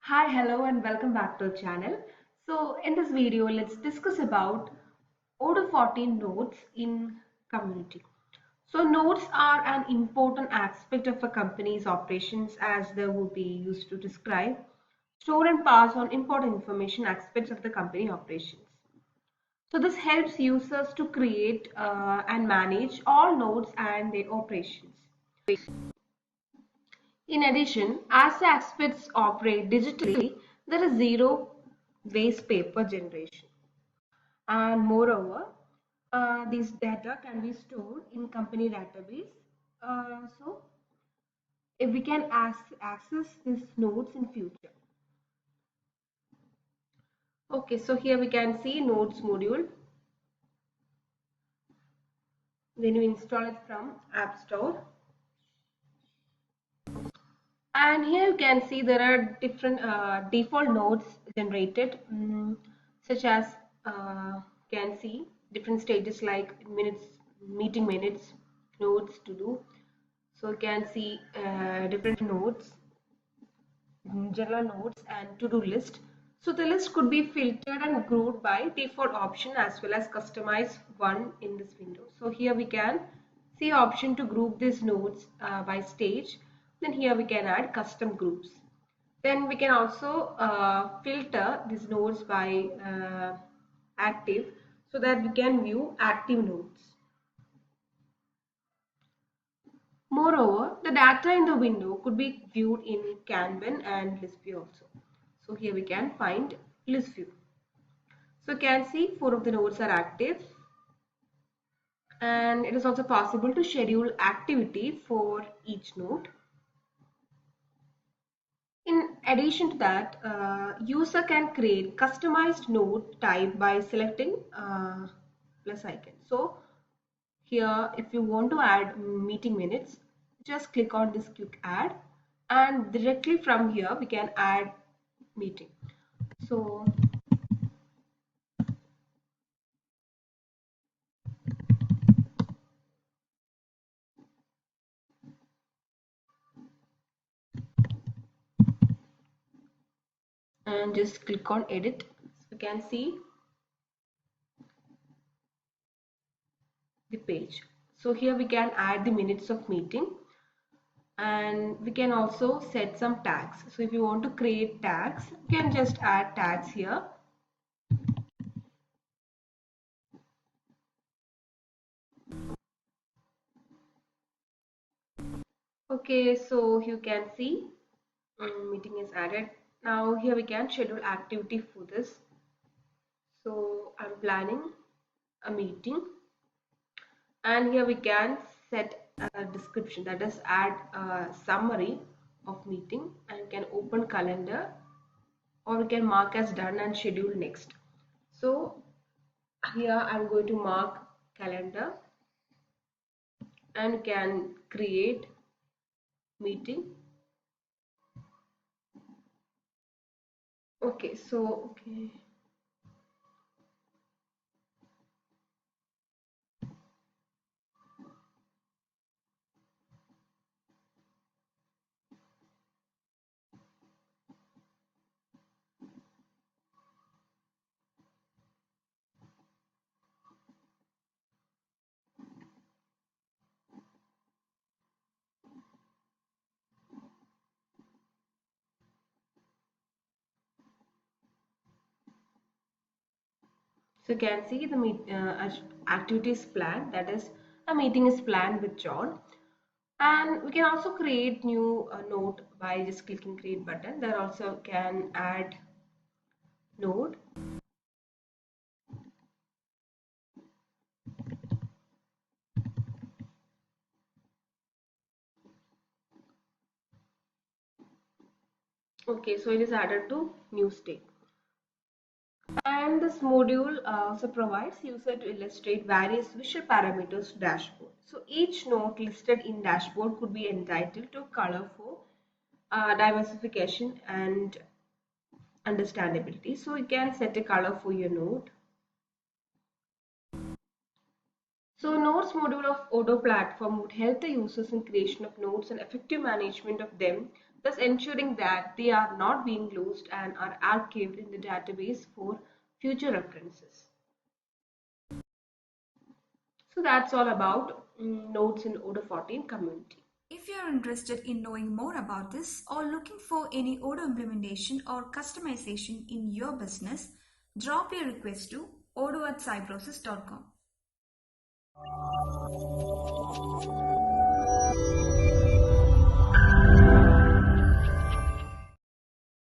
Hi, hello, and welcome back to the channel. So, in this video, let's discuss about Odoo 14 nodes in community. So, nodes are an important aspect of a company's operations as they will be used to describe, store, and pass on important information aspects of the company operations. So, this helps users to create and manage all nodes and their operations. In addition, as the aspects operate digitally, there is zero waste paper generation. And moreover, these data can be stored in company database. So if we can access these nodes in future. Okay, so here we can see nodes module. Then we install it from App Store. And here you can see there are different default nodes generated, such as can see different stages like minutes, meeting minutes, nodes to do. So you can see different nodes, general nodes, and to-do list. So the list could be filtered and grouped by default option as well as customize one in this window. So here we can see option to group these nodes by stage. Then here we can add custom groups. Then we can also filter these nodes by active so that we can view active nodes. Moreover, the data in the window could be viewed in Kanban and list view also. So here we can find list view. So you can see 4 of the nodes are active, and it is also possible to schedule activity for each node. In addition to that, user can create customized node type by selecting plus icon. So here, if you want to add meeting minutes, just click on this quick add, and directly from here we can add meeting. So and just click on edit. So you can see the page. So here we can add the minutes of meeting, and we can also set some tags. So if you want to create tags, you can just add tags here. Okay, so you can see meeting is added. Now here we can schedule activity for this. So I'm planning a meeting, and here we can set a description, that is add a summary of meeting, and can open calendar, or we can mark as done and schedule next. So here I'm going to mark calendar and can create meeting. Okay, so okay. So you can see the activities plan, that is a meeting is planned with John. And we can also create new node by just clicking create button. There also can add node. Okay, so it is added to new state. And this module also provides user to illustrate various visual parameters to dashboard. So each node listed in dashboard could be entitled to color for diversification and understandability. So you can set a color for your node. So nodes module of Odoo platform would help the users in creation of nodes and effective management of them. thus ensuring that they are not being lost and are archived in the database for future references. So that's all about nodes in Odoo 14 community. If you are interested in knowing more about this or looking for any Odoo implementation or customization in your business, drop your request to odoo@cybrosys.com.